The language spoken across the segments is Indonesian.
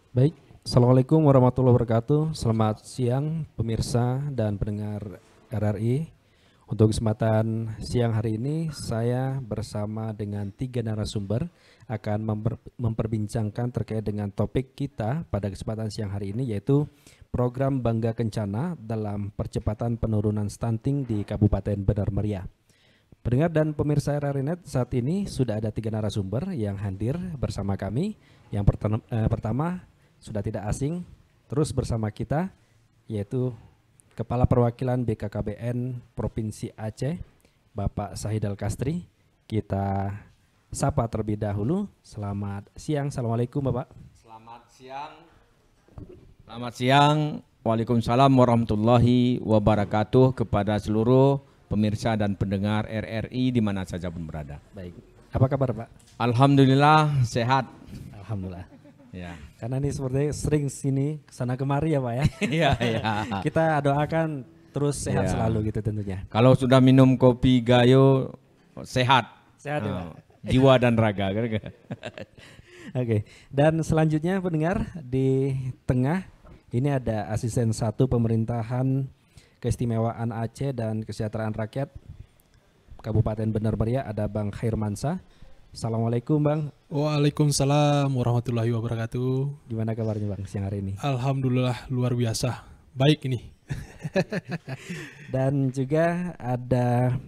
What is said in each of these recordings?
Baik, Assalamualaikum warahmatullahi wabarakatuh. Selamat siang pemirsa dan pendengar RRI. Untuk kesempatan siang hari ini, saya bersama dengan 3 narasumber akan memperbincangkan terkait dengan topik kita pada kesempatan siang hari ini, yaitu program Bangga Kencana dalam percepatan penurunan stunting di Kabupaten Benar Meriah. Pendengar dan pemirsa RRI Net, saat ini sudah ada 3 narasumber yang hadir bersama kami. Yang pertama sudah tidak asing, terus bersama kita, yaitu Kepala Perwakilan BKKBN Provinsi Aceh, Bapak Sahid Al-Kastri. Kita sapa terlebih dahulu. Selamat siang, Assalamualaikum Bapak. Selamat siang. Selamat siang. Waalaikumsalam warahmatullahi wabarakatuh kepada seluruh pemirsa dan pendengar RRI di mana saja pun berada. Baik, apa kabar Pak? Alhamdulillah sehat. Alhamdulillah. Ya. Karena ini seperti sering sini sana kemari ya Pak ya. Iya, iya. Kita doakan terus sehat Ya. selalu gitu tentunya. Kalau sudah minum kopi gayo sehat. Sehat ya Pak. Jiwa dan raga. Oke, dan selanjutnya pendengar di tengah ini ada asisten 1 pemerintahan keistimewaan Aceh dan kesejahteraan rakyat Kabupaten Benar Meriah, ada Bang Khairmansyah. Assalamualaikum Bang. Waalaikumsalam warahmatullahi wabarakatuh. Gimana kabarnya Bang siang hari ini? Alhamdulillah luar biasa. Baik ini. Dan juga ada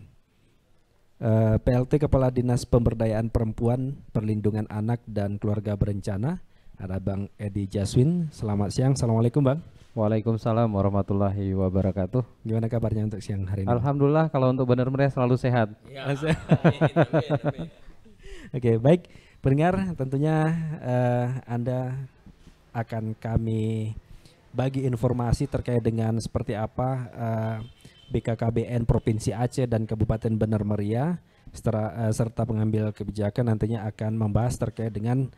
PLT Kepala Dinas Pemberdayaan Perempuan, Perlindungan Anak dan Keluarga Berencana, ada Bang Edi Jaswin. Selamat siang, Assalamualaikum Bang. Waalaikumsalam warahmatullahi wabarakatuh. Gimana kabarnya untuk siang hari ini? Alhamdulillah kalau untuk Benar Meriah selalu sehat. Ya. Oke, baik pendengar, tentunya Anda akan kami bagi informasi terkait dengan seperti apa BKKBN Provinsi Aceh dan Kabupaten Benar Meriah serta pengambil kebijakan nantinya akan membahas terkait dengan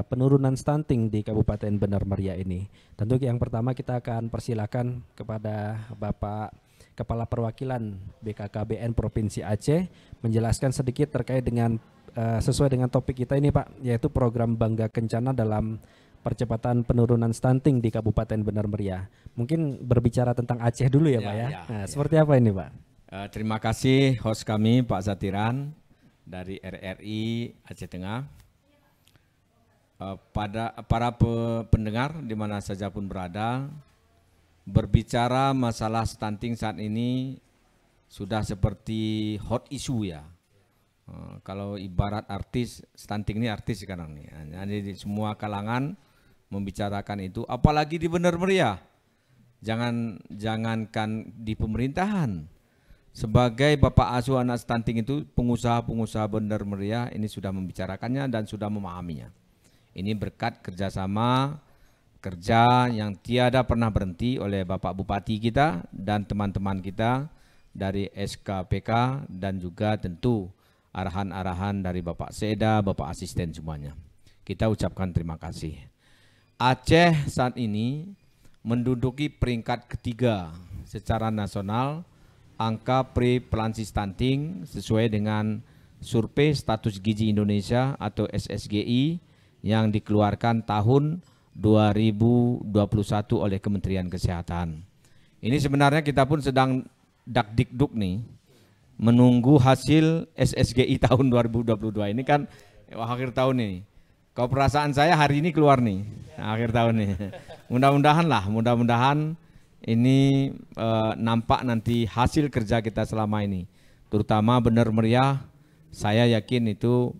penurunan stunting di Kabupaten Benar Meriah ini. Tentu yang pertama kita akan persilakan kepada Bapak Kepala Perwakilan BKKBN Provinsi Aceh menjelaskan sedikit terkait dengan sesuai dengan topik kita ini Pak, yaitu program Bangga Kencana dalam percepatan penurunan stunting di Kabupaten Benar Meriah. Mungkin berbicara tentang Aceh dulu ya Pak ya. Nah, seperti apa ini Pak? Terima kasih host kami Pak Zatiran dari RRI Aceh Tengah. Pada para pendengar di mana saja pun berada, berbicara masalah stunting saat ini sudah seperti hot issue ya. Kalau ibarat artis, stunting ini artis sekarang nih. Jadi di semua kalangan membicarakan itu, apalagi di Benar Meriah. Jangankan di pemerintahan. Sebagai bapak asuh anak stunting itu, pengusaha-pengusaha Benar Meriah ini sudah membicarakannya dan sudah memahaminya. Ini berkat kerjasama kerja yang tiada pernah berhenti oleh Bapak Bupati kita dan teman-teman kita dari SKPK dan juga tentu arahan-arahan dari Bapak Seda, Bapak Asisten semuanya. Kita ucapkan terima kasih. Aceh saat ini menduduki peringkat ketiga secara nasional angka prevalensi stunting sesuai dengan survei status gizi Indonesia atau SSGI yang dikeluarkan tahun 2021 oleh Kementerian Kesehatan. Ini sebenarnya kita pun sedang dakdikduk nih, menunggu hasil SSGI tahun 2022 ini kan akhir tahun nih. Kalau perasaan saya hari ini keluar nih, akhir tahun nih. Mudah-mudahan ini nampak nanti hasil kerja kita selama ini. Terutama Benar Meriah, saya yakin itu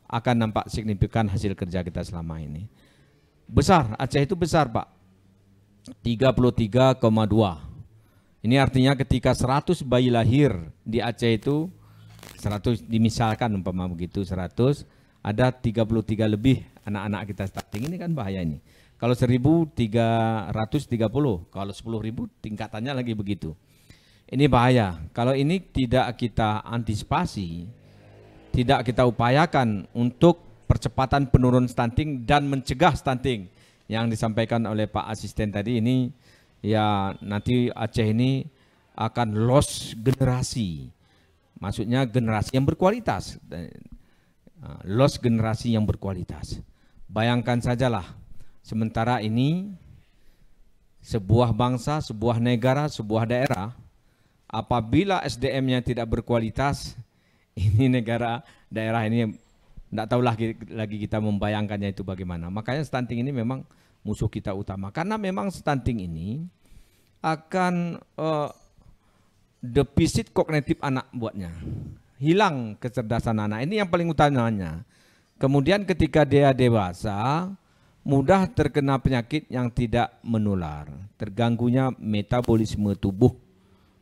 akan nampak signifikan hasil kerja kita selama ini. Besar, Aceh itu besar Pak, 33,2. Ini artinya ketika 100 bayi lahir di Aceh itu, 100 dimisalkan umpama begitu 100, ada 33 lebih anak-anak kita stunting. Ini kan bahaya ini. Kalau 1.330, kalau 10.000 tingkatannya lagi begitu. Ini bahaya. Kalau ini tidak kita antisipasi, tidak kita upayakan untuk percepatan penurunan stunting dan mencegah stunting yang disampaikan oleh Pak Asisten tadi ini, ya nanti Aceh ini akan loss generasi. Maksudnya generasi yang berkualitas. Loss generasi yang berkualitas. Bayangkan sajalah Sementara ini sebuah bangsa, sebuah negara, sebuah daerah apabila SDM-nya tidak berkualitas, ini negara, daerah ini tidak tahu lagi kita membayangkannya itu bagaimana. Makanya stunting ini memang musuh kita utama. Karena memang stunting ini akan defisit kognitif anak buatnya. Hilang kecerdasan anak, ini yang paling utamanya. Kemudian ketika dia dewasa, mudah terkena penyakit yang tidak menular. Terganggunya metabolisme tubuh.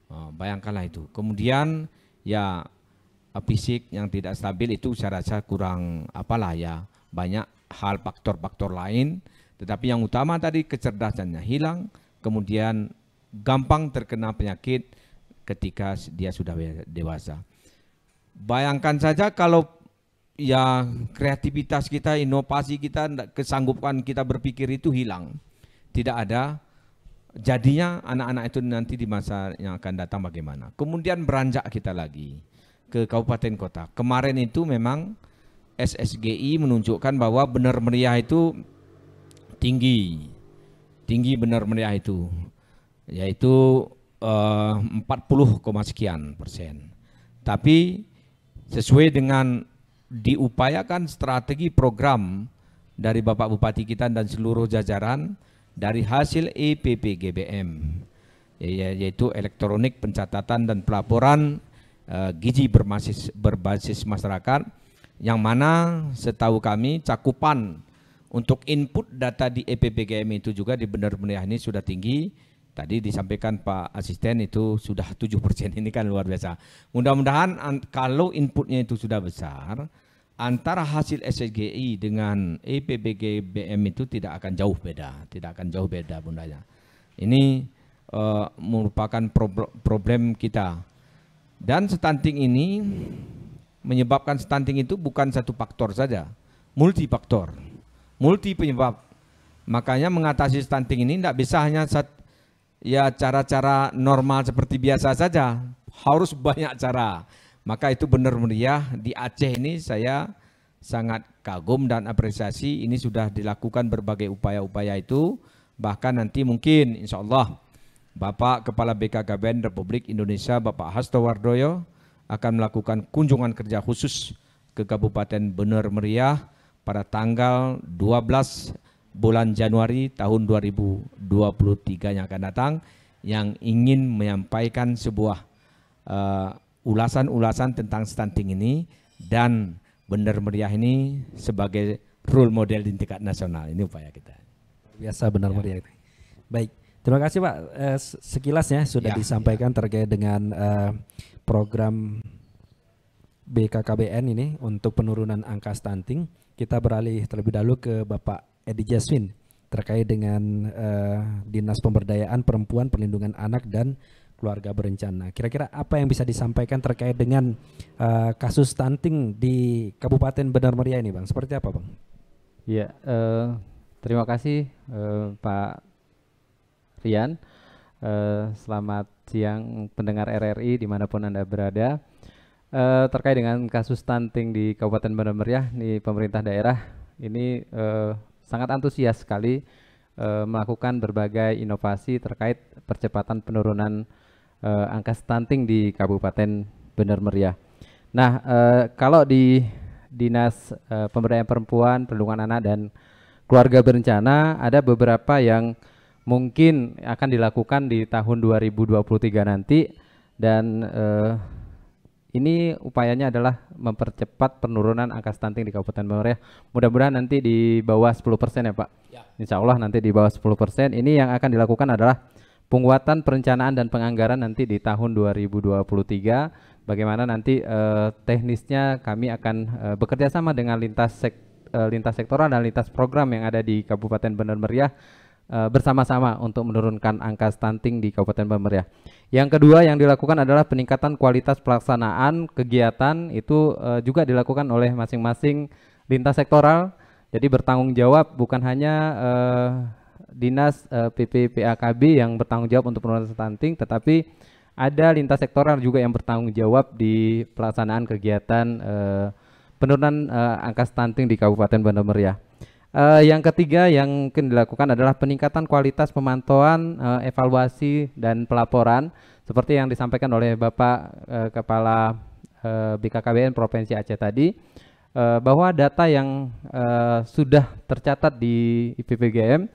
Bayangkanlah itu. Kemudian ya fisik yang tidak stabil itu saya rasa kurang apalah ya, banyak hal faktor-faktor lain, tetapi yang utama tadi kecerdasannya hilang, kemudian gampang terkena penyakit ketika dia sudah dewasa. Bayangkan saja kalau ya kreativitas kita, inovasi kita, kesanggupan kita berpikir itu hilang, tidak ada, jadinya anak-anak itu nanti di masa yang akan datang bagaimana. Kemudian beranjak kita lagi ke kabupaten kota. Kemarin itu memang SSGI menunjukkan bahwa benar meriah itu tinggi benar meriah itu, yaitu 40, sekian persen. Tapi sesuai dengan diupayakan strategi program dari Bapak Bupati kita dan seluruh jajaran dari hasil EPPGBM, yaitu elektronik pencatatan dan pelaporan gizi berbasis masyarakat, yang mana setahu kami cakupan untuk input data di EPPGM itu juga di Benar Meriah ini sudah tinggi. Tadi disampaikan Pak Asisten itu sudah 7%, ini kan luar biasa. Mudah-mudahan kalau inputnya itu sudah besar, antara hasil SSGI dengan EPPGBM itu tidak akan jauh beda, bundanya. Ini merupakan problem kita. Dan stunting ini menyebabkan stunting itu bukan satu faktor saja, multi penyebab. Makanya mengatasi stunting ini tidak bisa hanya cara-cara normal seperti biasa saja, harus banyak cara. Maka itu Benar Meriah di Aceh ini saya sangat kagum dan apresiasi, ini sudah dilakukan berbagai upaya-upaya itu. Bahkan nanti mungkin insya Allah Bapak Kepala BKKBN Republik Indonesia Bapak Hasto Wardoyo akan melakukan kunjungan kerja khusus ke Kabupaten Benar Meriah pada tanggal 12 bulan Januari tahun 2023 yang akan datang, yang ingin menyampaikan sebuah ulasan-ulasan tentang stunting ini dan Benar Meriah ini sebagai role model di tingkat nasional. Ini upaya kita. Biasa Benar Meriah. Baik. Terima kasih Pak, sekilas ya sudah disampaikan terkait dengan program BKKBN ini untuk penurunan angka stunting. Kita beralih terlebih dahulu ke Bapak Edi Jaswin terkait dengan Dinas Pemberdayaan Perempuan, Perlindungan Anak dan Keluarga Berencana. Kira-kira apa yang bisa disampaikan terkait dengan kasus stunting di Kabupaten Benar Meriah ini, Bang? Seperti apa, Bang? Ya, terima kasih Pak Rian. Selamat siang pendengar RRI dimanapun Anda berada. Terkait dengan kasus stunting di Kabupaten Benar Meriah, di pemerintah daerah ini sangat antusias sekali melakukan berbagai inovasi terkait percepatan penurunan angka stunting di Kabupaten Benar Meriah. Nah, kalau di Dinas Pemberdayaan Perempuan, Perlindungan Anak dan Keluarga Berencana ada beberapa yang mungkin akan dilakukan di tahun 2023 nanti, dan ini upayanya adalah mempercepat penurunan angka stunting di Kabupaten Benar Meriah. Mudah-mudahan nanti di bawah 10% ya Pak. Ya. Insya Allah nanti di bawah 10%. Ini yang akan dilakukan adalah penguatan perencanaan dan penganggaran nanti di tahun 2023. Bagaimana nanti teknisnya kami akan bekerja sama dengan lintas sektoral dan lintas program yang ada di Kabupaten Benar Meriah bersama-sama untuk menurunkan angka stunting di Kabupaten Benar Meriah. Yang kedua yang dilakukan adalah peningkatan kualitas pelaksanaan kegiatan, itu juga dilakukan oleh masing-masing lintas sektoral. Jadi bertanggung jawab bukan hanya Dinas PPPAKB yang bertanggung jawab untuk penurunan stunting, tetapi ada lintas sektoral juga yang bertanggung jawab di pelaksanaan kegiatan penurunan angka stunting di Kabupaten Benar Meriah. Yang ketiga yang mungkin dilakukan adalah peningkatan kualitas pemantauan, evaluasi dan pelaporan seperti yang disampaikan oleh Bapak Kepala BKKBN Provinsi Aceh tadi, bahwa data yang sudah tercatat di IPPGM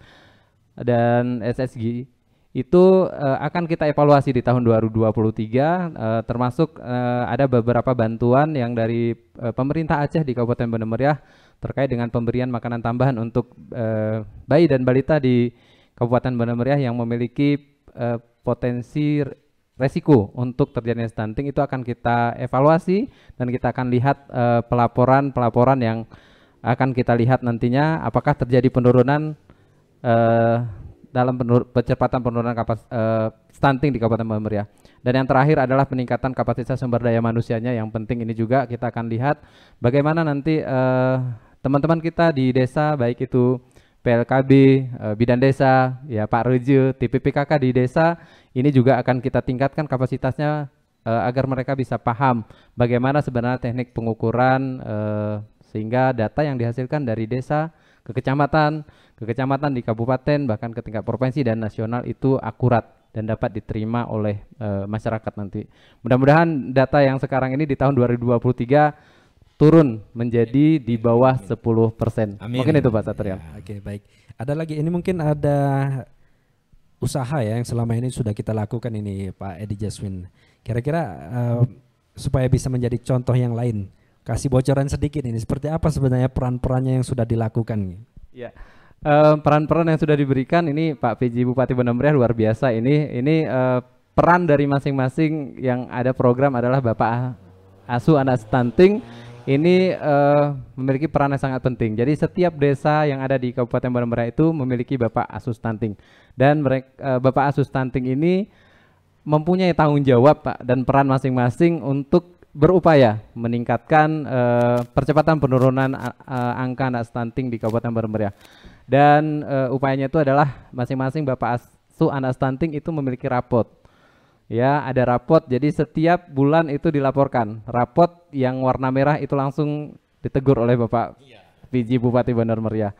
dan SSG itu akan kita evaluasi di tahun 2023, termasuk ada beberapa bantuan yang dari pemerintah Aceh di Kabupaten Banda Meriah terkait dengan pemberian makanan tambahan untuk bayi dan balita di Kabupaten Banda Meriah yang memiliki potensi resiko untuk terjadinya stunting. Itu akan kita evaluasi dan kita akan lihat pelaporan yang akan kita lihat nantinya apakah terjadi penurunan dalam percepatan penurunan stunting di Kabupaten Banda Meriah. Dan yang terakhir adalah peningkatan kapasitas sumber daya manusianya. Yang penting ini juga kita akan lihat bagaimana nanti teman-teman kita di desa, baik itu PLKB, Bidan Desa, ya Pak Reje, TPPKK di desa, ini juga akan kita tingkatkan kapasitasnya agar mereka bisa paham bagaimana sebenarnya teknik pengukuran sehingga data yang dihasilkan dari desa ke kecamatan di kabupaten bahkan ke tingkat provinsi dan nasional itu akurat dan dapat diterima oleh masyarakat nanti. Mudah-mudahan data yang sekarang ini di tahun 2023 turun menjadi di bawah 10%. Mungkin itu Pak Satrian. Ya, oke, baik. Ada lagi, ini mungkin ada usaha ya yang selama ini sudah kita lakukan ini Pak Edi Jaswin. Kira-kira supaya bisa menjadi contoh yang lain, kasih bocoran sedikit ini seperti apa sebenarnya peran-perannya yang sudah dilakukan. Ya, peran-peran yang sudah diberikan ini Pak PJ Bupati Banda Meriah luar biasa. Ini peran dari masing-masing yang ada program adalah Bapak Asuh Anak Stunting. Ini memiliki peran yang sangat penting. Jadi setiap desa yang ada di Kabupaten Banda Meriah itu memiliki Bapak Asuh Stunting. Dan Bapak Asuh Stunting ini mempunyai tanggung jawab Pak dan peran masing-masing untuk berupaya meningkatkan percepatan penurunan angka anak stunting di Kabupaten Banda Meriah. Dan upayanya itu adalah masing-masing Bapak Asuh Anak Stunting itu memiliki rapot. Ya, ada rapot, jadi setiap bulan itu dilaporkan. Rapot yang warna merah itu langsung ditegur oleh Bapak PJ Bupati Banda Meriah.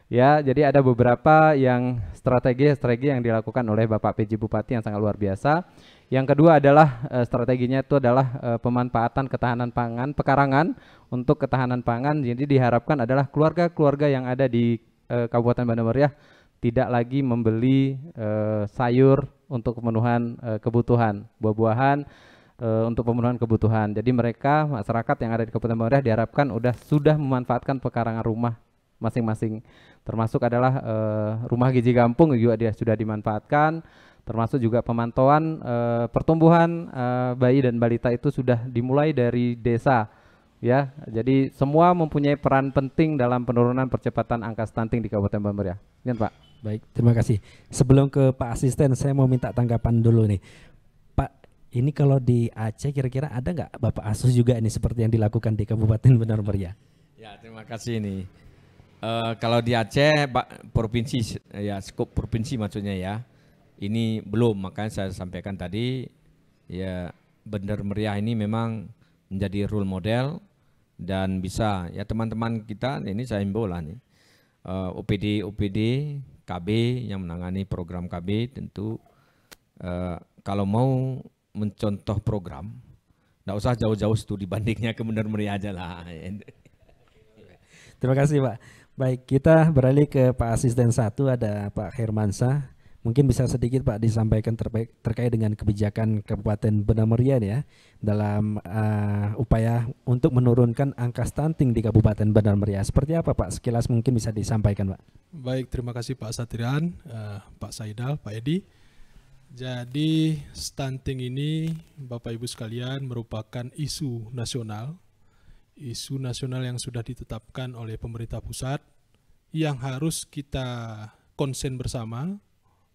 Ya, jadi ada beberapa yang strategi yang dilakukan oleh Bapak PJ Bupati yang sangat luar biasa. Yang kedua adalah strateginya itu adalah pemanfaatan ketahanan pangan, pekarangan untuk ketahanan pangan. Jadi diharapkan adalah keluarga-keluarga yang ada di Kabupaten Banda Meriah tidak lagi membeli sayur untuk pemenuhan kebutuhan, buah-buahan untuk pemenuhan kebutuhan. Jadi mereka, masyarakat yang ada di Kabupaten Banda Meriah diharapkan sudah memanfaatkan pekarangan rumah masing-masing. Termasuk adalah rumah gizi kampung juga sudah dimanfaatkan, termasuk juga pemantauan pertumbuhan bayi dan balita itu sudah dimulai dari desa. Ya, jadi semua mempunyai peran penting dalam penurunan percepatan angka stunting di Kabupaten Banda Meriah. Ya, Pak. Baik, terima kasih. Sebelum ke Pak Asisten, saya mau minta tanggapan dulu nih. Pak, ini kalau di Aceh kira-kira ada nggak Bapak Asuh juga ini seperti yang dilakukan di Kabupaten Banda Meriah? Ya, terima kasih ini. Kalau di Aceh, provinsi, ya skop provinsi maksudnya ya, ini belum, makanya saya sampaikan tadi, ya Banda Meriah ini memang menjadi role model dan bisa, ya teman-teman kita, ini saya himbau lah nih, OPD, KB yang menangani program KB tentu kalau mau mencontoh program, nggak usah jauh-jauh studi bandingnya ke Banda Meriah aja lah. Terima kasih Pak. Baik, kita beralih ke Pak Asisten 1, ada Pak Hermansyah. Mungkin bisa sedikit Pak disampaikan terkait dengan kebijakan Kabupaten Banda Meriah ya dalam upaya untuk menurunkan angka stunting di Kabupaten Banda Meriah. Seperti apa Pak? Sekilas mungkin bisa disampaikan Pak. Baik, terima kasih Pak Satrian, Pak Saidal, Pak Edi. Jadi stunting ini Bapak Ibu sekalian merupakan isu nasional yang sudah ditetapkan oleh pemerintah pusat yang harus kita konsen bersama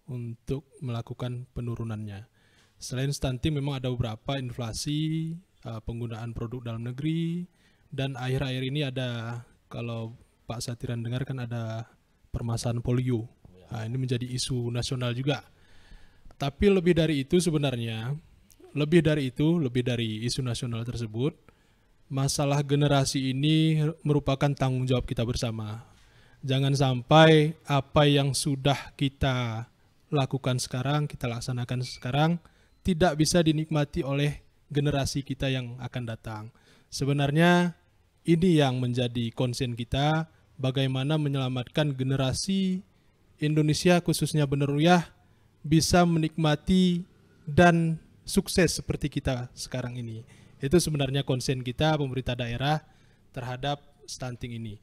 untuk melakukan penurunannya. Selain stunting memang ada beberapa inflasi, penggunaan produk dalam negeri, dan akhir-akhir ini ada, kalau Pak Satrian dengar kan ada permasalahan polio. Nah, ini menjadi isu nasional juga. Tapi lebih dari itu sebenarnya, lebih dari isu nasional tersebut, masalah generasi ini merupakan tanggung jawab kita bersama. Jangan sampai apa yang sudah kita lakukan sekarang, kita laksanakan sekarang, tidak bisa dinikmati oleh generasi kita yang akan datang. Sebenarnya ini yang menjadi konsen kita, bagaimana menyelamatkan generasi Indonesia khususnya Bener Rupiah bisa menikmati dan sukses seperti kita sekarang ini. Itu sebenarnya konsen kita pemerintah daerah terhadap stunting ini.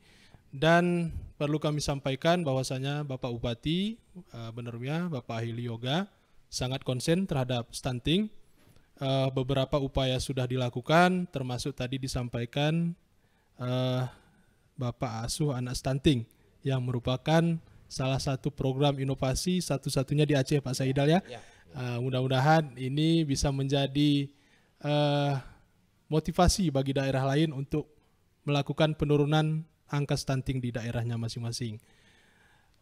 Dan perlu kami sampaikan bahwasanya Bapak Bupati Bener Rupiah, Bapak Hili Yoga sangat konsen terhadap stunting. Beberapa upaya sudah dilakukan, termasuk tadi disampaikan Bapak Asuh Anak Stunting yang merupakan salah satu program inovasi satu-satunya di Aceh, Pak Saidal ya. Mudah-mudahan ini bisa menjadi motivasi bagi daerah lain untuk melakukan penurunan angka stunting di daerahnya masing-masing.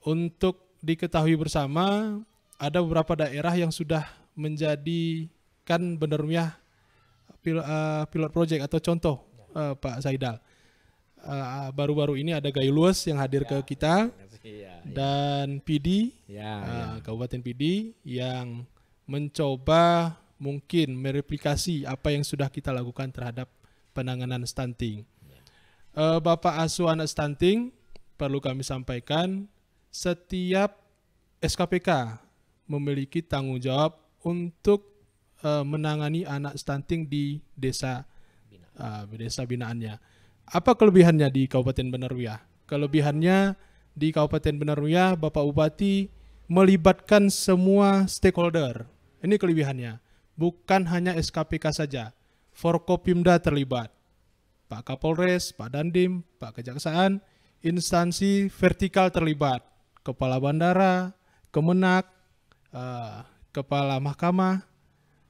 Untuk diketahui bersama, ada beberapa daerah yang sudah menjadikan Bener Rupiah pilot project atau contoh, Pak Saidal. Baru-baru ini ada Gayulues yang hadir ke kita, dan PD, Kabupaten PD yang mencoba mungkin mereplikasi apa yang sudah kita lakukan terhadap penanganan stunting. Bapak Asuh Anak Stunting, perlu kami sampaikan, setiap SKPK memiliki tanggung jawab untuk menangani anak stunting di desa binaannya. Apa kelebihannya di Kabupaten Bener Rupiah? Kelebihannya di Kabupaten Bener Rupiah, Bapak Bupati melibatkan semua stakeholder. Ini kelebihannya. Bukan hanya SKPK saja. Forkopimda terlibat. Pak Kapolres, Pak Dandim, Pak Kejaksaan, instansi vertikal terlibat. Kepala Bandara, Kemenak, Kepala Mahkamah,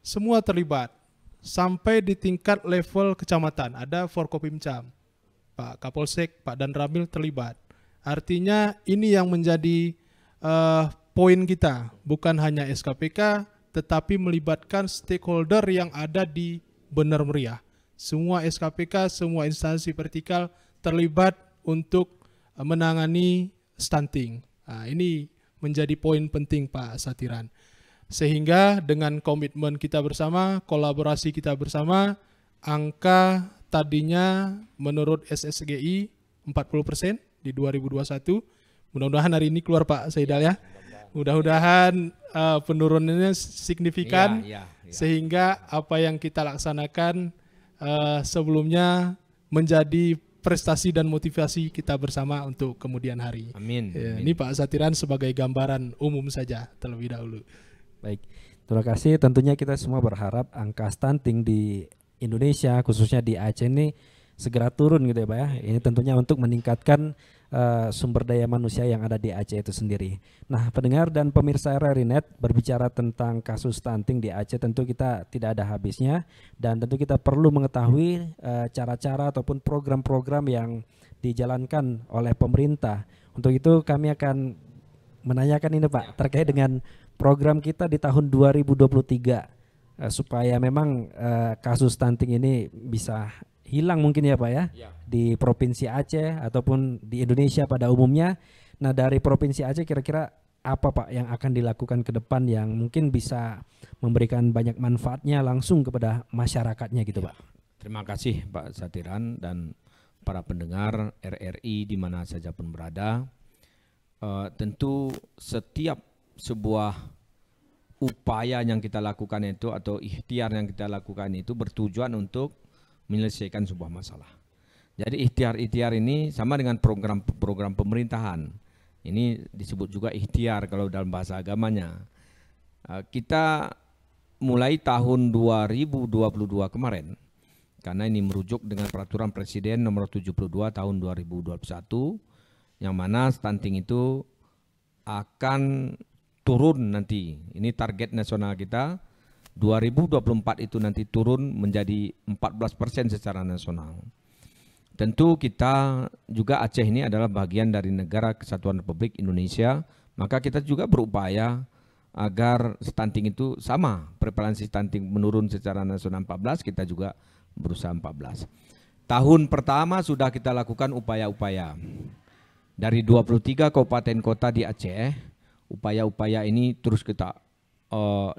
semua terlibat. Sampai di tingkat level kecamatan, ada Forkopimcam, Pak Kapolsek, Pak Danramil terlibat. Artinya ini yang menjadi poin kita, bukan hanya SKPK, tetapi melibatkan stakeholder yang ada di Bener Rupiah. Semua SKPK, semua instansi vertikal terlibat untuk menangani stunting. Nah, ini menjadi poin penting Pak Satiran. Sehingga dengan komitmen kita bersama, kolaborasi kita bersama, angka tadinya menurut SSGI 40% di 2021. Mudah-mudahan hari ini keluar Pak Saidal ya. Mudah-mudahan penurunannya signifikan sehingga apa yang kita laksanakan sebelumnya menjadi prestasi dan motivasi kita bersama untuk kemudian hari. Amin. Ya, ini Pak Satiran sebagai gambaran umum saja terlebih dahulu. Baik, terima kasih. Tentunya kita semua berharap angka stunting di Indonesia, khususnya di Aceh ini segera turun gitu ya Pak ya. Ini tentunya untuk meningkatkan sumber daya manusia yang ada di Aceh itu sendiri. Nah, pendengar dan pemirsa RRI Net, berbicara tentang kasus stunting di Aceh tentu kita tidak ada habisnya, dan tentu kita perlu mengetahui cara-cara ataupun program-program yang dijalankan oleh pemerintah. Untuk itu kami akan menanyakan ini Pak, terkait dengan program kita di tahun 2023 supaya memang kasus stunting ini bisa hilang mungkin ya Pak ya, di Provinsi Aceh ataupun di Indonesia pada umumnya. Nah, dari Provinsi Aceh kira-kira apa Pak yang akan dilakukan ke depan yang mungkin bisa memberikan banyak manfaatnya langsung kepada masyarakatnya gitu Pak? Terima kasih Pak Satiran dan para pendengar RRI di mana saja pun berada. Tentu setiap sebuah upaya yang kita lakukan itu atau ikhtiar yang kita lakukan itu bertujuan untuk menyelesaikan sebuah masalah. Jadi ikhtiar-ikhtiar ini sama dengan program-program pemerintahan. Ini disebut juga ikhtiar kalau dalam bahasa agamanya. Kita mulai tahun 2022 kemarin, karena ini merujuk dengan peraturan Presiden nomor 72 tahun 2021, yang mana stunting itu akan turun nanti. Ini target nasional kita. 2024 itu nanti turun menjadi 14% secara nasional. Tentu kita juga Aceh ini adalah bagian dari negara Kesatuan Republik Indonesia, maka kita juga berupaya agar stunting itu sama, prevalensi stunting menurun secara nasional 14, kita juga berusaha 14. Tahun pertama sudah kita lakukan upaya-upaya. Dari 23 kabupaten kota di Aceh, upaya-upaya ini terus kita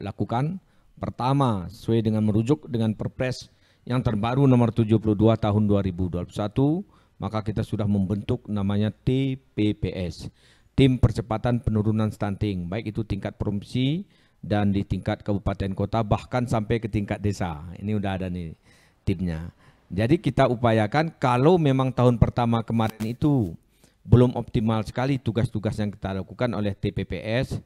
lakukan. Pertama, sesuai dengan merujuk dengan Perpres yang terbaru nomor 72 tahun 2021, maka kita sudah membentuk namanya TPPS, Tim Percepatan Penurunan Stunting, baik itu tingkat provinsi dan di tingkat kabupaten kota, bahkan sampai ke tingkat desa. Ini udah ada nih timnya. Jadi kita upayakan kalau memang tahun pertama kemarin itu belum optimal sekali tugas-tugas yang kita lakukan oleh TPPS,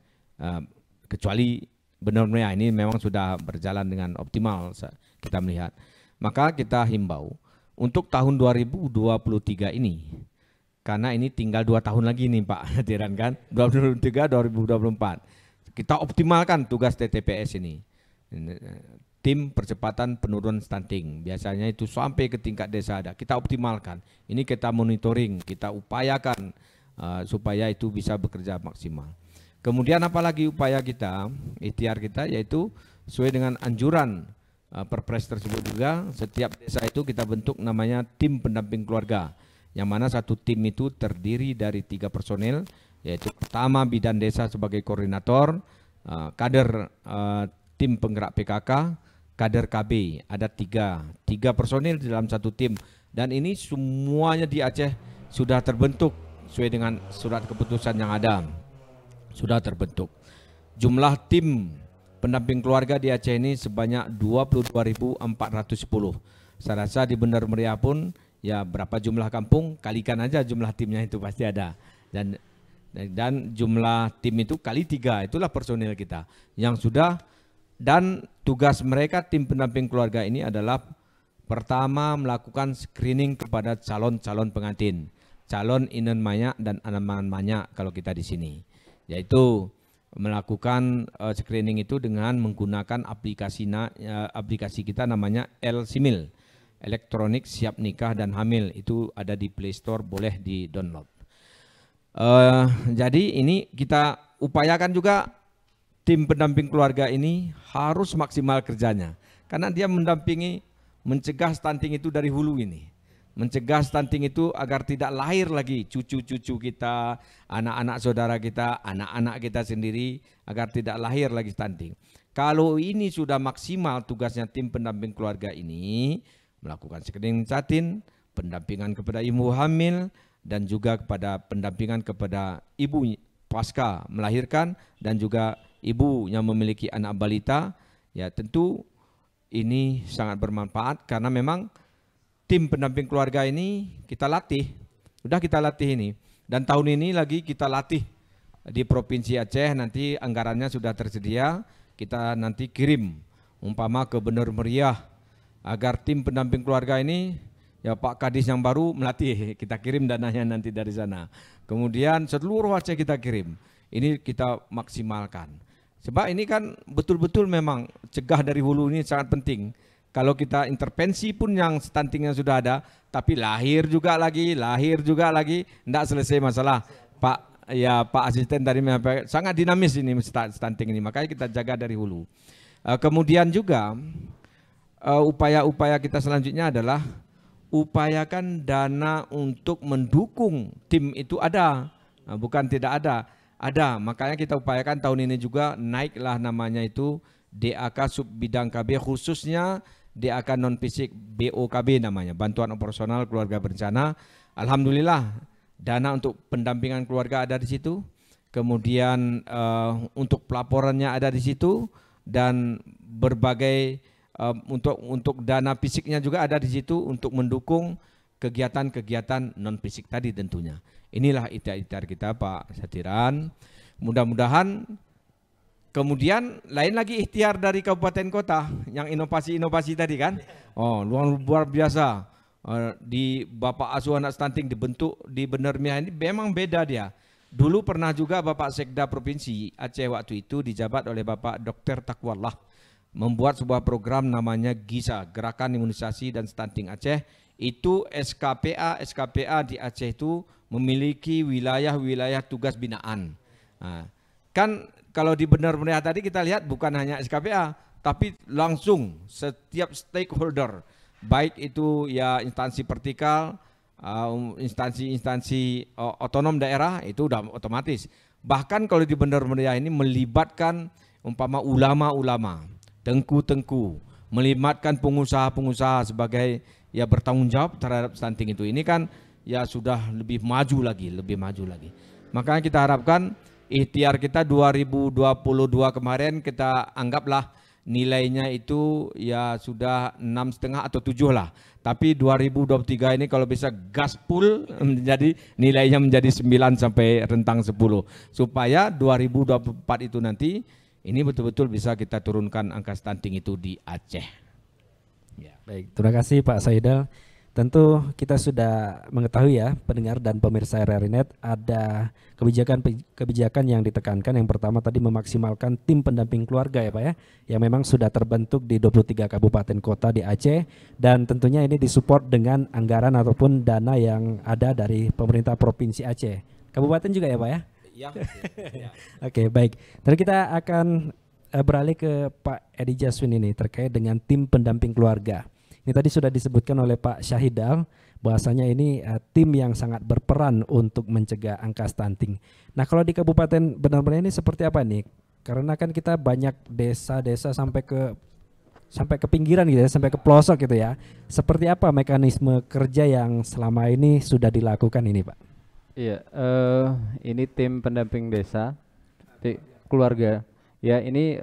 kecuali benar-benar ini memang sudah berjalan dengan optimal kita melihat. Maka kita himbau untuk tahun 2023 ini, karena ini tinggal 2 tahun lagi nih Pak Hadiran kan, 2023-2024. Kita optimalkan tugas TPPS ini. Tim Percepatan Penurunan Stunting, biasanya itu sampai ke tingkat desa ada. Kita optimalkan. Ini kita monitoring, kita upayakan supaya itu bisa bekerja maksimal. Kemudian apalagi upaya kita, ikhtiar kita, yaitu sesuai dengan anjuran Perpres tersebut juga, setiap desa itu kita bentuk namanya tim pendamping keluarga, yang mana satu tim itu terdiri dari 3 personil, yaitu pertama bidan desa sebagai koordinator, kader tim penggerak PKK, kader KB, ada 3 personil di dalam satu tim, dan ini semuanya di Aceh sudah terbentuk sesuai dengan surat keputusan yang ada, sudah terbentuk. Jumlah tim pendamping keluarga di Aceh ini sebanyak 22.410. Saya rasa di Bener Meriah pun ya berapa jumlah kampung, kalikan aja jumlah timnya itu pasti ada, dan jumlah tim itu kali 3, itulah personil kita yang sudah. Dan tugas mereka tim pendamping keluarga ini adalah pertama melakukan screening kepada calon-calon pengantin, calon inen maya dan anaman maya kalau kita di sini, yaitu melakukan screening itu dengan menggunakan aplikasi kita namanya El-Simil, Elektronik Siap Nikah dan Hamil, itu ada di Play Store, boleh di download. Jadi ini kita upayakan juga. Tim pendamping keluarga ini harus maksimal kerjanya, karena dia mendampingi, mencegah stunting itu dari hulu ini. Mencegah stunting itu agar tidak lahir lagi cucu-cucu kita, anak-anak saudara kita, anak-anak kita sendiri, agar tidak lahir lagi stunting. Kalau ini sudah maksimal tugasnya tim pendamping keluarga ini, melakukan screening catin, pendampingan kepada ibu hamil, dan juga kepada pendampingan kepada ibu pasca melahirkan, dan juga ibu yang memiliki anak balita, ya tentu ini sangat bermanfaat karena memang tim pendamping keluarga ini kita latih, sudah kita latih ini, dan tahun ini lagi kita latih di Provinsi Aceh, nanti anggarannya sudah tersedia, kita nanti kirim umpama ke Bener Meriah agar tim pendamping keluarga ini, ya Pak Kadis yang baru melatih, kita kirim dananya nanti dari sana. Kemudian seluruh Aceh kita kirim, ini kita maksimalkan. Sebab ini kan betul-betul memang cegah dari hulu ini sangat penting. Kalau kita intervensi pun yang stunting yang sudah ada, tapi lahir juga lagi, tidak selesai masalah. Pak Asisten tadi sangat dinamis ini stunting ini, makanya kita jaga dari hulu. Kemudian juga upaya-upaya kita selanjutnya adalah upayakan dana untuk mendukung tim itu ada, bukan tidak ada. Ada, makanya kita upayakan tahun ini juga naiklah namanya itu DAK sub bidang KB, khususnya DAK non fisik BOKB namanya, Bantuan Operasional Keluarga Berencana. Alhamdulillah dana untuk pendampingan keluarga ada di situ, kemudian untuk pelaporannya ada di situ, dan berbagai untuk dana fisiknya juga ada di situ untuk mendukung kegiatan-kegiatan non fisik tadi tentunya. Inilah ikhtiar kita Pak Satiran. Mudah-mudahan kemudian lain lagi ikhtiar dari kabupaten kota yang inovasi-inovasi tadi kan. Oh, luar biasa. Di Bapak Asuh Anak Stunting dibentuk di Bener Meriah ini memang beda dia. Dulu pernah juga Bapak Sekda Provinsi Aceh waktu itu dijabat oleh Bapak Dr. Takwallah membuat sebuah program namanya GISA, Gerakan Imunisasi dan Stunting Aceh. Itu SKPA di Aceh itu memiliki wilayah-wilayah tugas binaan. Nah, kan kalau di Bener Meriah tadi kita lihat bukan hanya SKPA, tapi langsung setiap stakeholder, baik itu ya instansi vertikal, instansi-instansi otonom daerah itu udah otomatis. Bahkan kalau di Bener Meriah ini melibatkan umpama ulama-ulama, tengku-tengku, melibatkan pengusaha-pengusaha sebagai ya bertanggung jawab terhadap stunting itu. Ini kan ya sudah lebih maju lagi. Makanya kita harapkan ikhtiar kita 2022 kemarin kita anggaplah nilainya itu ya sudah 6,5 atau 7 lah. Tapi 2023 ini kalau bisa gaspol menjadi nilainya menjadi 9 sampai rentang 10. Supaya 2024 itu nanti ini betul-betul bisa kita turunkan angka stunting itu di Aceh. Ya. Baik, terima kasih Pak Saidal. Tentu kita sudah mengetahui ya pendengar dan pemirsa RRI.net ada kebijakan yang ditekankan. Yang pertama tadi memaksimalkan tim pendamping keluarga ya Pak ya, yang memang sudah terbentuk di 23 kabupaten kota di Aceh, dan tentunya ini disupport dengan anggaran ataupun dana yang ada dari pemerintah Provinsi Aceh. Kabupaten juga ya Pak ya? Ya. Oke, baik. Dan kita akan beralih ke Pak Edi Jaswin ini terkait dengan tim pendamping keluarga. Ini tadi sudah disebutkan oleh Pak Syahidal bahwasanya ini tim yang sangat berperan untuk mencegah angka stunting. Nah, kalau di Kabupaten Bener Meriah ini seperti apa nih? Karena kan kita banyak desa-desa sampai ke pinggiran gitu ya, sampai ke pelosok gitu ya. Seperti apa mekanisme kerja yang selama ini sudah dilakukan ini, Pak? Iya, ini tim pendamping desa, keluarga. Ya, ini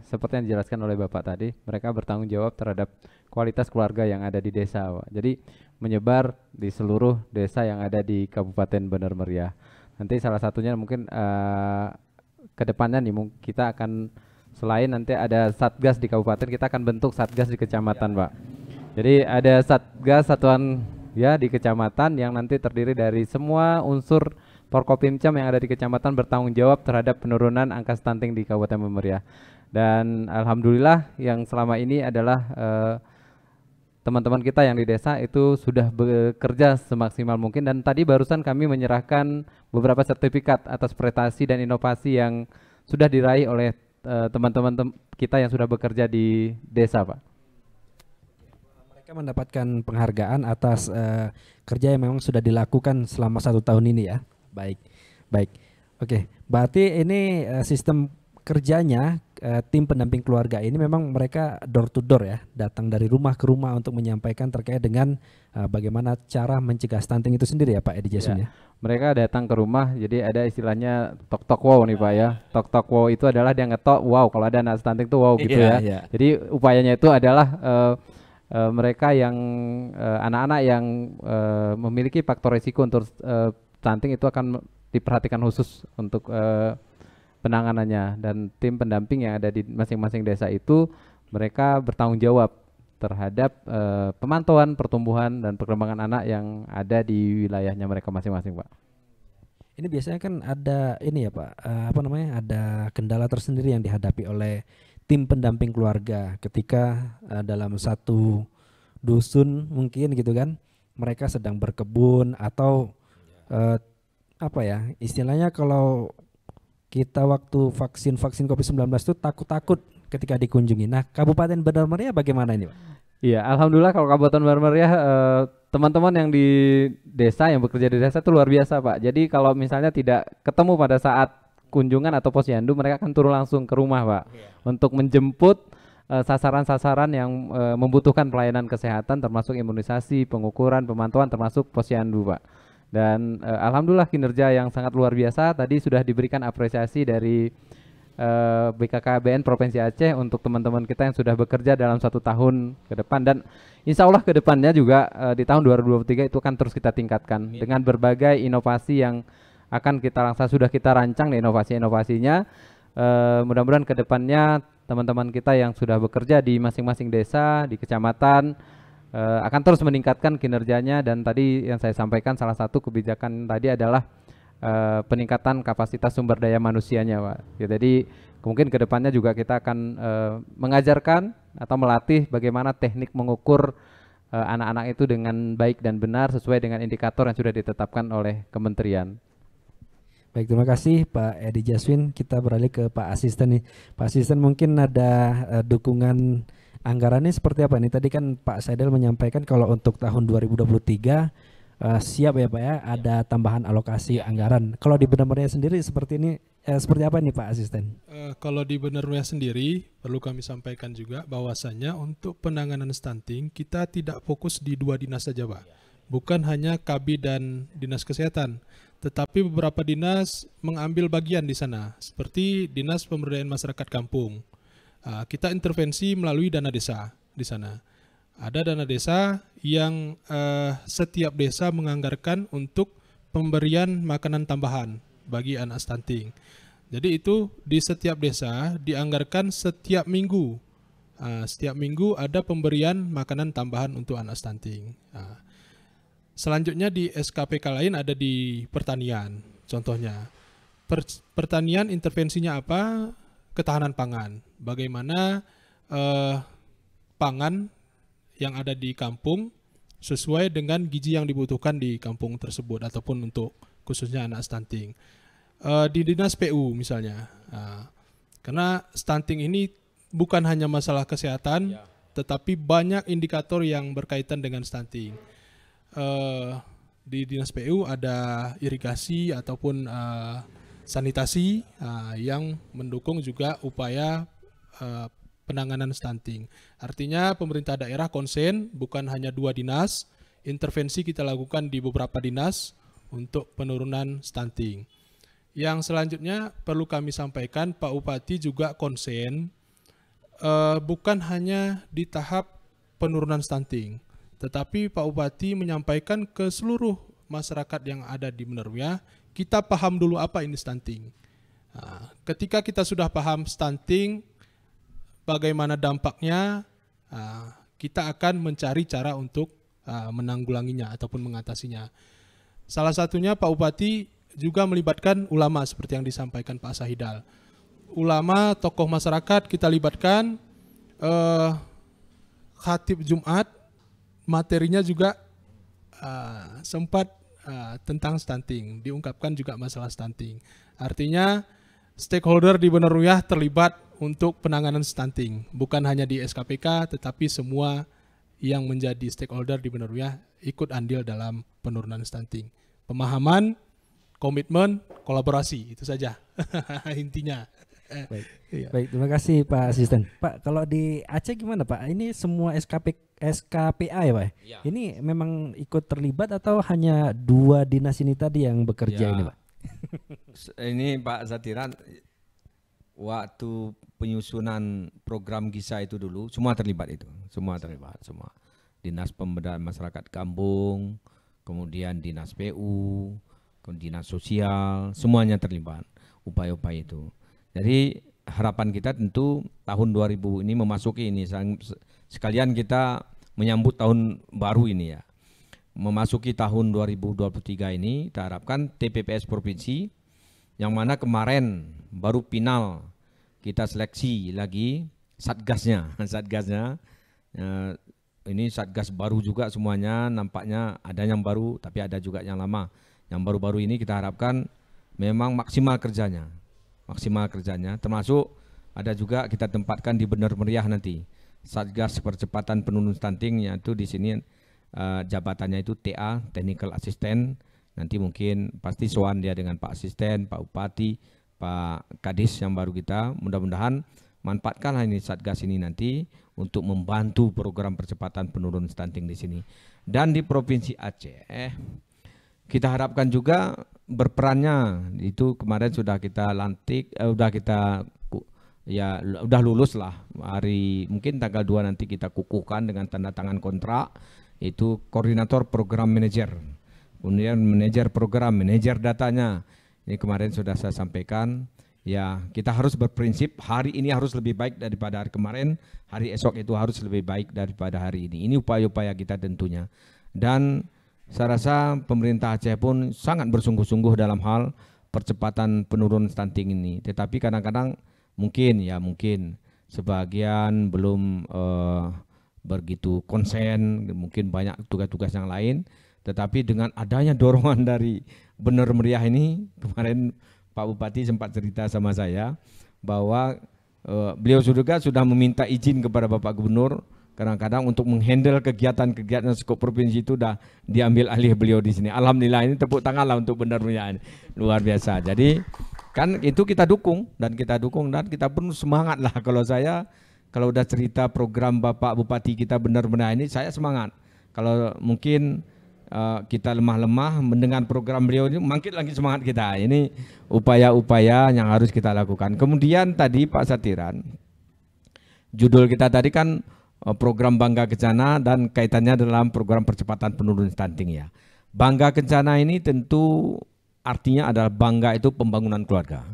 seperti yang dijelaskan oleh Bapak tadi, mereka bertanggung jawab terhadap kualitas keluarga yang ada di desa, Pak. Jadi menyebar di seluruh desa yang ada di Kabupaten Bener Meriah. Nanti salah satunya mungkin ke depannya nih kita akan selain nanti ada satgas di kabupaten, kita akan bentuk satgas di kecamatan, Pak. Jadi ada satgas satuan ya di kecamatan yang nanti terdiri dari semua unsur Forkopimcam yang ada di kecamatan bertanggung jawab terhadap penurunan angka stunting di Kabupaten Bener Meriah. Dan alhamdulillah yang selama ini adalah teman-teman kita yang di desa itu sudah bekerja semaksimal mungkin, dan tadi barusan kami menyerahkan beberapa sertifikat atas prestasi dan inovasi yang sudah diraih oleh teman-teman kita yang sudah bekerja di desa, Pak. Mereka mendapatkan penghargaan atas kerja yang memang sudah dilakukan selama 1 tahun ini ya. Baik. Oke, berarti ini sistem kerjanya tim pendamping keluarga ini memang mereka door to door ya, datang dari rumah ke rumah untuk menyampaikan terkait dengan bagaimana cara mencegah stunting itu sendiri ya Pak Edi Jasun ya. Mereka datang ke rumah, jadi ada istilahnya tok-tok wow nih Pak ya. Tok-tok wow itu adalah dia ngetok wow kalau ada anak stunting itu wow gitu ya. Jadi upayanya itu adalah mereka yang anak-anak yang memiliki faktor risiko untuk stunting itu akan diperhatikan khusus untuk penanganannya, dan tim pendamping yang ada di masing-masing desa itu mereka bertanggung jawab terhadap pemantauan pertumbuhan dan perkembangan anak yang ada di wilayahnya mereka masing-masing, Pak. Ini biasanya kan ada ini ya Pak, ada kendala tersendiri yang dihadapi oleh tim pendamping keluarga ketika dalam satu dusun mungkin gitu kan, mereka sedang berkebun atau istilahnya kalau kita waktu vaksin COVID-19 itu takut-takut ketika dikunjungi. Nah, Kabupaten Bener Meriah bagaimana ini, Pak? Iya, alhamdulillah kalau Kabupaten Bener Meriah teman-teman yang di desa, yang bekerja di desa itu luar biasa, Pak. Jadi kalau misalnya tidak ketemu pada saat kunjungan atau posyandu, mereka akan turun langsung ke rumah, Pak, untuk menjemput sasaran-sasaran yang membutuhkan pelayanan kesehatan, termasuk imunisasi, pengukuran, pemantauan, termasuk posyandu, Pak. Dan alhamdulillah kinerja yang sangat luar biasa. Tadi sudah diberikan apresiasi dari BKKBN Provinsi Aceh untuk teman-teman kita yang sudah bekerja dalam 1 tahun ke depan, dan insya Allah ke depannya juga di tahun 2023 itu akan terus kita tingkatkan dengan berbagai inovasi yang akan sudah kita rancang inovasi-inovasinya. Mudah-mudahan ke depannya teman-teman kita yang sudah bekerja di masing-masing desa, di kecamatan akan terus meningkatkan kinerjanya. Dan tadi yang saya sampaikan salah satu kebijakan tadi adalah peningkatan kapasitas sumber daya manusianya, Pak. Ya, jadi mungkin kedepannya juga kita akan mengajarkan atau melatih bagaimana teknik mengukur anak-anak itu dengan baik dan benar sesuai dengan indikator yang sudah ditetapkan oleh kementerian. Baik, terima kasih Pak Edi Jaswin. Kita beralih ke Pak Asisten nih. Pak Asisten, mungkin ada dukungan anggarannya seperti apa nih? Tadi kan Pak Saidal menyampaikan kalau untuk tahun 2023 siap ya Pak ya, ada tambahan alokasi anggaran. Kalau di Benar Meriah sendiri seperti ini, seperti apa nih Pak Asisten? Kalau di Benar Meriah sendiri, perlu kami sampaikan juga bahwasannya untuk penanganan stunting kita tidak fokus di 2 dinas saja Pak. Bukan hanya KB dan Dinas Kesehatan, tetapi beberapa dinas mengambil bagian di sana, seperti Dinas Pemberdayaan Masyarakat Kampung. Kita intervensi melalui dana desa di sana. Ada dana desa yang setiap desa menganggarkan untuk pemberian makanan tambahan bagi anak stunting. Jadi itu di setiap desa dianggarkan setiap minggu. Setiap minggu ada pemberian makanan tambahan untuk anak stunting. Selanjutnya di SKPK lain ada di pertanian. Contohnya, pertanian intervensinya apa? Ketahanan pangan. Bagaimana pangan yang ada di kampung sesuai dengan gizi yang dibutuhkan di kampung tersebut ataupun untuk khususnya anak stunting. Di dinas PU misalnya, karena stunting ini bukan hanya masalah kesehatan, tetapi banyak indikator yang berkaitan dengan stunting. Di dinas PU ada irigasi ataupun sanitasi yang mendukung juga upaya penanganan stunting. Artinya pemerintah daerah konsen bukan hanya 2 dinas, intervensi kita lakukan di beberapa dinas untuk penurunan stunting. Yang selanjutnya perlu kami sampaikan, Pak Bupati juga konsen bukan hanya di tahap penurunan stunting, tetapi Pak Bupati menyampaikan ke seluruh masyarakat yang ada di Benar Meriah, kita paham dulu apa ini stunting. Ketika kita sudah paham stunting, bagaimana dampaknya, kita akan mencari cara untuk menanggulanginya ataupun mengatasinya. Salah satunya Pak Bupati juga melibatkan ulama seperti yang disampaikan Pak Sahidal. Ulama, tokoh masyarakat kita libatkan, khatib Jumat, materinya juga sempat tentang stunting, diungkapkan juga masalah stunting. Artinya stakeholder di Benar Meriah terlibat untuk penanganan stunting, bukan hanya di SKPK, tetapi semua yang menjadi stakeholder di Benar Meriah ikut andil dalam penurunan stunting. Pemahaman, komitmen, kolaborasi, itu saja intinya. Baik. Baik, terima kasih Pak Asisten. Pak, kalau di Aceh gimana Pak? Ini semua SKPA ya Pak? Ya. Ini memang ikut terlibat atau hanya 2 dinas ini tadi yang bekerja ini Pak? Ini Pak Satiran, waktu penyusunan program GISA itu dulu semua terlibat itu, semua terlibat, semua Dinas Pemberdayaan Masyarakat Kampung, kemudian Dinas PU, kemudian Dinas Sosial, semuanya terlibat upaya-upaya itu. Jadi harapan kita tentu tahun 2000 ini memasuki ini, sekalian kita menyambut tahun baru ini ya. Memasuki tahun 2023 ini kita harapkan TPPS Provinsi yang mana kemarin baru final kita seleksi lagi satgasnya. Ini satgas baru juga semuanya, nampaknya ada yang baru tapi ada juga yang lama. Yang baru-baru ini kita harapkan memang maksimal kerjanya, termasuk ada juga kita tempatkan di Benar Meriah nanti Satgas Percepatan Penurunan Stunting, yaitu di sini jabatannya itu TA, Technical Assistant. Nanti mungkin pasti soal dia dengan Pak Asisten, Pak Bupati, Pak Kadis yang baru kita. Mudah-mudahan manfaatkanlah ini Satgas ini nanti untuk membantu program percepatan penurunan stunting di sini. Dan di Provinsi Aceh, kita harapkan juga berperannya itu kemarin sudah kita lantik, udah lulus lah hari mungkin tanggal 2 nanti kita kukuhkan dengan tanda tangan kontrak, itu koordinator program manajer, kemudian manajer program, manajer datanya. Ini kemarin sudah saya sampaikan ya, kita harus berprinsip hari ini harus lebih baik daripada hari kemarin, hari esok itu harus lebih baik daripada hari ini. Ini upaya-upaya kita tentunya. Dan saya rasa pemerintah Aceh pun sangat bersungguh-sungguh dalam hal percepatan penurunan stunting ini. Tetapi kadang-kadang mungkin sebagian belum begitu konsen, mungkin banyak tugas-tugas yang lain. Tetapi dengan adanya dorongan dari Benar Meriah ini, kemarin Pak Bupati sempat cerita sama saya bahwa beliau sudah meminta izin kepada Bapak Gubernur Kadang-kadang untuk menghandle kegiatan-kegiatan skop provinsi itu udah diambil alih beliau di sini. Alhamdulillah, ini tepuk tangan lah untuk Benar Meriah ini. Luar biasa. Jadi kan itu kita dukung dan kita pun semangat lah. Kalau udah cerita program Bapak Bupati kita Benar Meriah ini, saya semangat. Kalau mungkin kita lemah-lemah mendengar program beliau ini, makin lagi semangat kita. Ini upaya-upaya yang harus kita lakukan. Kemudian tadi Pak Satiran, judul kita tadi kan program Bangga Kencana dan kaitannya dalam program percepatan penurunan stunting ya. Bangga Kencana ini tentu artinya adalah bangga itu pembangunan keluarga.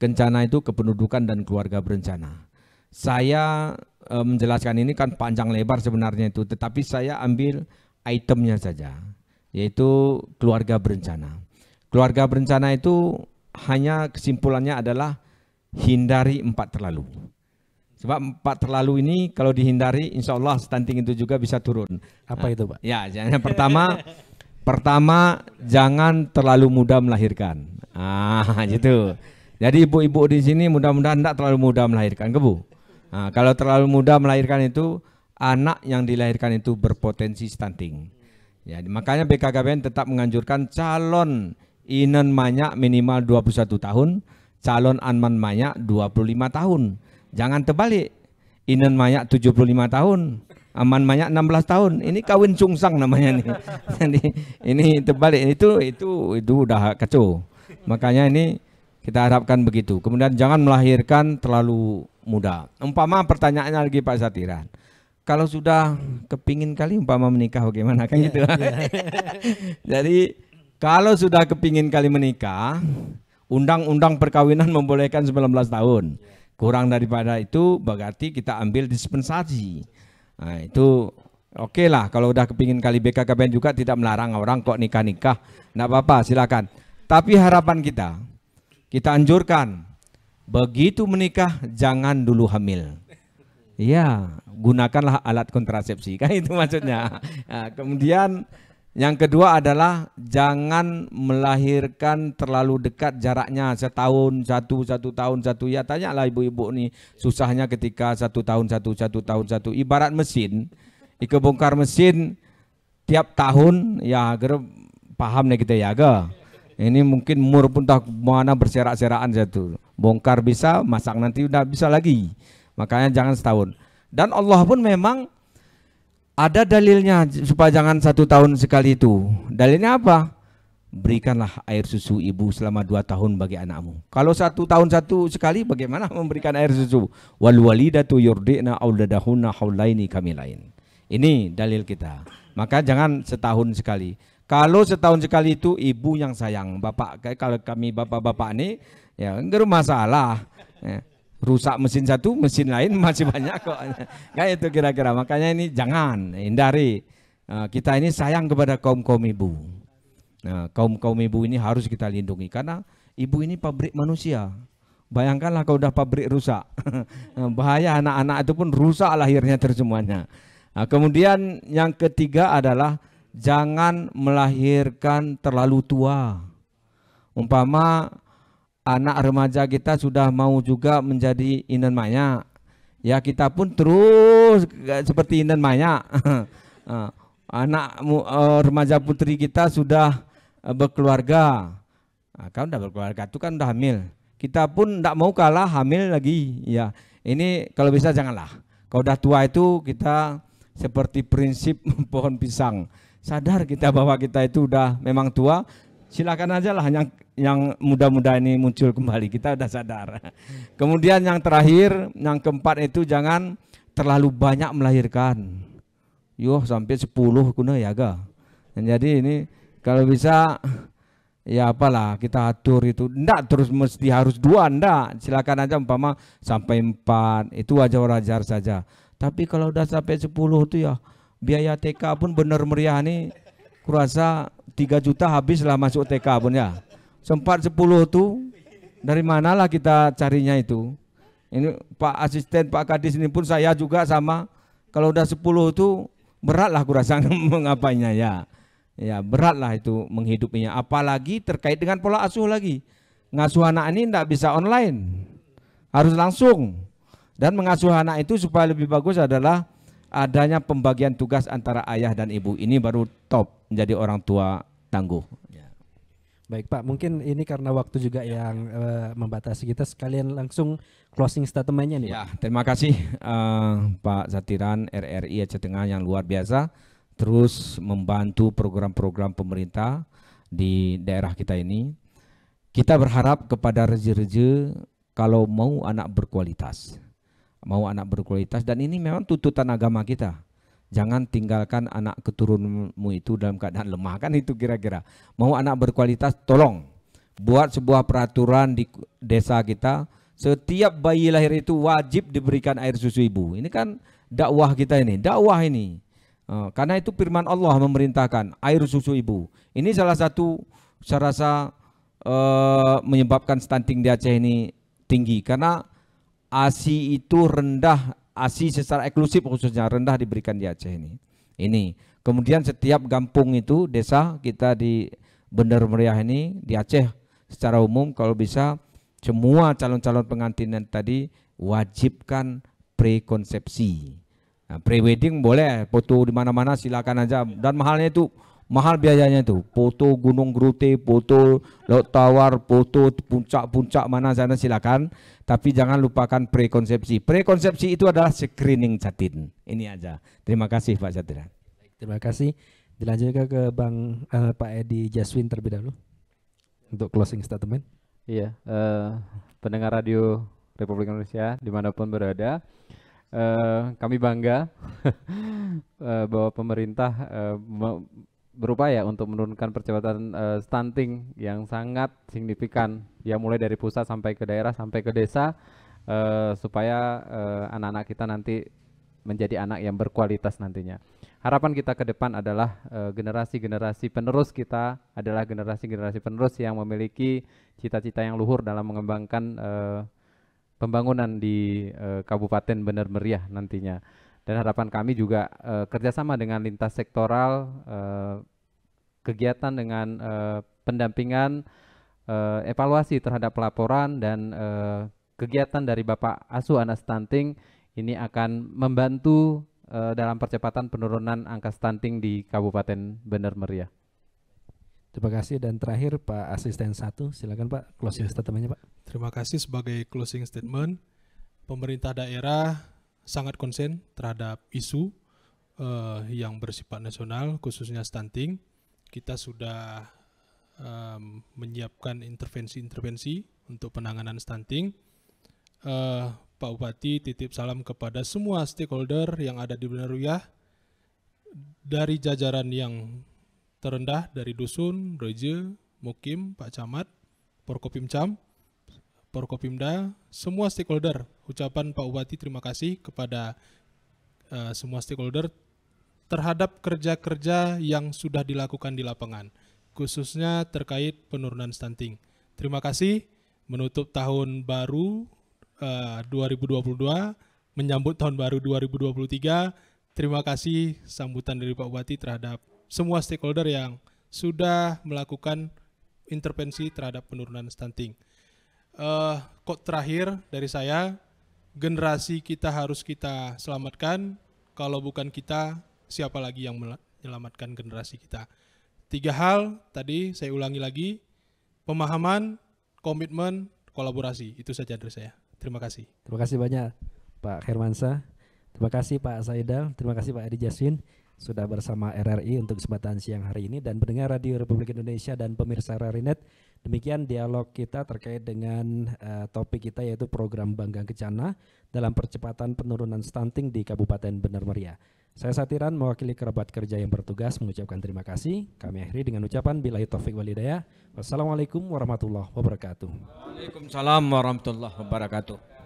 Kencana itu kependudukan dan keluarga berencana. Saya menjelaskan ini kan panjang lebar sebenarnya itu, tetapi saya ambil itemnya saja, yaitu keluarga berencana. Keluarga berencana itu hanya kesimpulannya adalah hindari 4 terlalu. Sebab 4 terlalu ini kalau dihindari, insya Allah stunting itu juga bisa turun. Apa itu, Pak? Ya, yang pertama jangan terlalu muda melahirkan. Gitu. Jadi ibu-ibu di sini mudah-mudahan tidak terlalu muda melahirkan, Bu. Kalau terlalu muda melahirkan itu, anak yang dilahirkan itu berpotensi stunting. Ya, makanya BKKBN tetap menganjurkan calon inen manyak minimal 21 tahun, calon anman manyak 25 tahun. Jangan terbalik, inen manyak 75 tahun, aman manyak 16 tahun. Ini kawin sungsang namanya nih. Jadi ini terbalik, itu udah kacau. Makanya ini kita harapkan begitu. Kemudian jangan melahirkan terlalu muda. Umpama pertanyaannya lagi Pak Satiran, kalau sudah kepingin kali umpama menikah bagaimana kan gitu. Jadi kalau sudah kepingin kali menikah, undang-undang perkawinan membolehkan 19 tahun. Kurang daripada itu berarti kita ambil dispensasi. Nah, itu oke lah, kalau udah kepingin kali. BKKBN juga tidak melarang orang kok nikah-nikah, enggak apa-apa, silakan. Tapi harapan kita anjurkan, begitu menikah jangan dulu hamil. Ya, gunakanlah alat kontrasepsi, kan itu maksudnya. Nah, kemudian yang kedua adalah jangan melahirkan terlalu dekat jaraknya, setahun, satu tahun. Ya tanyalah ibu-ibu nih susahnya ketika 1 tahun. Ibarat mesin, bongkar mesin tiap tahun ya paham nih kita ya ga. Ini mungkin umur pun tak mana berserak-serakan satu. Bongkar bisa, masak nanti udah bisa lagi. Makanya jangan setahun. Dan Allah pun memang ada dalilnya supaya jangan 1 tahun sekali itu. Dalilnya apa? Berikanlah air susu ibu selama 2 tahun bagi anakmu. Kalau 1 tahun sekali, bagaimana memberikan air susu? Wal walidatu yurdi'na auladahunna haulaini kamilain. Ini dalil kita. Maka jangan setahun sekali. Kalau setahun sekali itu ibu yang sayang. Bapak, kalau kami bapak-bapak ini ya enggak masalah. Ya. Rusak mesin satu, mesin lain masih banyak kok. Kayak itu kira-kira. Makanya ini jangan, hindari. Kita ini sayang kepada kaum-kaum ibu. Nah, kaum-kaum ibu ini harus kita lindungi. Karena ibu ini pabrik manusia. Bayangkanlah kalau udah pabrik rusak. Bahaya, anak-anak itu pun rusak lahirnya tersemuanya. Nah, kemudian yang ketiga adalah jangan melahirkan terlalu tua. Umpama anak remaja kita sudah mau juga menjadi inen manyak, ya kita pun terus seperti inen manyak. Anak remaja putri kita sudah berkeluarga, kan udah berkeluarga itu kan udah hamil, kita pun tidak mau kalah hamil lagi. Ya ini kalau bisa janganlah. Kalau udah tua itu kita seperti prinsip pohon pisang, sadar kita bahwa kita itu udah memang tua. Silakan aja lah yang muda-muda ini muncul kembali, kita udah sadar. Kemudian yang terakhir, yang keempat itu jangan terlalu banyak melahirkan. Sampai 10 kuna ya ga. Jadi ini kalau bisa ya apalah kita atur itu. Enggak terus mesti harus 2, enggak. Silakan aja umpama sampai 4, itu wajar-wajar saja. Tapi kalau udah sampai 10 itu ya biaya TK pun Benar Meriah nih kurasa 3 juta habis lah masuk TK pun ya. Sempat 10 tuh dari manalah kita carinya itu. Ini Pak Asisten, Pak Kadis ini pun saya juga sama. Kalau udah 10 tuh berat lah kurasa mengapainya ya. Ya berat lah itu menghidupinya. Apalagi terkait dengan pola asuh lagi. Ngasuh anak ini tidak bisa online. Harus langsung. Dan mengasuh anak itu supaya lebih bagus adalah adanya pembagian tugas antara ayah dan ibu. Ini baru top menjadi orang tua tangguh. Baik Pak, mungkin ini karena waktu juga yang membatasi kita, sekalian langsung closing statementnya nih Pak. Ya, terima kasih Pak Satiran RRI Aceh Tengah yang luar biasa, terus membantu program-program pemerintah di daerah kita ini. Kita berharap kepada reja-reja kalau mau anak berkualitas, dan ini memang tuntutan agama kita. Jangan tinggalkan anak keturunanmu itu dalam keadaan lemah, kan itu kira-kira. Mau anak berkualitas, tolong buat sebuah peraturan di desa kita, setiap bayi lahir itu wajib diberikan air susu ibu. Ini kan dakwah kita ini, karena itu firman Allah memerintahkan air susu ibu. Ini salah satu saya rasa menyebabkan stunting di Aceh ini tinggi, karena ASI itu rendah. ASI secara eksklusif khususnya rendah diberikan di Aceh ini. Kemudian setiap kampung itu, desa kita di Bener Meriah ini, di Aceh secara umum kalau bisa semua calon-calon pengantin tadi wajibkan pre-konsepsi. Nah, pre-wedding boleh, foto di mana-mana silakan aja, dan mahal biayanya itu. Foto Gunung Grute, foto Laut Tawar, foto puncak-puncak mana sana silakan. Tapi jangan lupakan prekonsepsi. Prekonsepsi itu adalah screening jatin. Ini aja. Terima kasih Pak Satiran. Terima kasih. Dilanjutkan ke Pak Edi Jaswin terlebih dahulu untuk closing statement. Iya, pendengar radio Republik Indonesia dimanapun berada, kami bangga bahwa pemerintah berupaya untuk menurunkan percepatan stunting yang sangat signifikan, ya mulai dari pusat sampai ke daerah sampai ke desa, supaya anak-anak kita nanti menjadi anak yang berkualitas nantinya. Harapan kita ke depan adalah generasi-generasi penerus kita adalah generasi-generasi penerus yang memiliki cita-cita yang luhur dalam mengembangkan pembangunan di Kabupaten Bener Meriah nantinya. Dan harapan kami juga kerjasama dengan lintas sektoral, kegiatan dengan pendampingan, evaluasi terhadap pelaporan, dan kegiatan dari Bapak Asuh Anak Stunting ini akan membantu dalam percepatan penurunan angka stunting di Kabupaten Bener Meriah. Terima kasih, dan terakhir Pak Asisten 1, silakan Pak closing statementnya Pak. Terima kasih. Sebagai closing statement, pemerintah daerah sangat konsen terhadap isu yang bersifat nasional, khususnya stunting. Kita sudah menyiapkan intervensi-intervensi untuk penanganan stunting. Pak Bupati titip salam kepada semua stakeholder yang ada di Bener Meriah, dari jajaran yang terendah, dari dusun, reja, mukim, Pak Camat, Porkopimcam, Porkopimda, semua stakeholder. Ucapan Pak Bupati terima kasih kepada semua stakeholder terhadap kerja-kerja yang sudah dilakukan di lapangan, khususnya terkait penurunan stunting. Terima kasih. Menutup tahun baru 2022, menyambut tahun baru 2023. Terima kasih sambutan dari Pak Bupati terhadap semua stakeholder yang sudah melakukan intervensi terhadap penurunan stunting. Quote terakhir dari saya, generasi kita harus kita selamatkan. Kalau bukan kita, siapa lagi yang menyelamatkan generasi kita? 3 hal tadi saya ulangi lagi: pemahaman, komitmen, kolaborasi. Itu saja dari saya. Terima kasih. Terima kasih banyak Pak Hermansyah. Terima kasih Pak Saidal. Terima kasih Pak Edi Jaswin sudah bersama RRI untuk kesempatan siang hari ini, dan pendengar Radio Republik Indonesia dan pemirsa RRI.net. Demikian dialog kita terkait dengan topik kita, yaitu program Bangga Kencana dalam percepatan penurunan stunting di Kabupaten Bener Meriah. Saya Satiran mewakili kerabat kerja yang bertugas mengucapkan terima kasih. Kami akhiri dengan ucapan billahi taufik wal hidayah. Wassalamualaikum warahmatullahi wabarakatuh. Waalaikumsalam warahmatullahi wabarakatuh.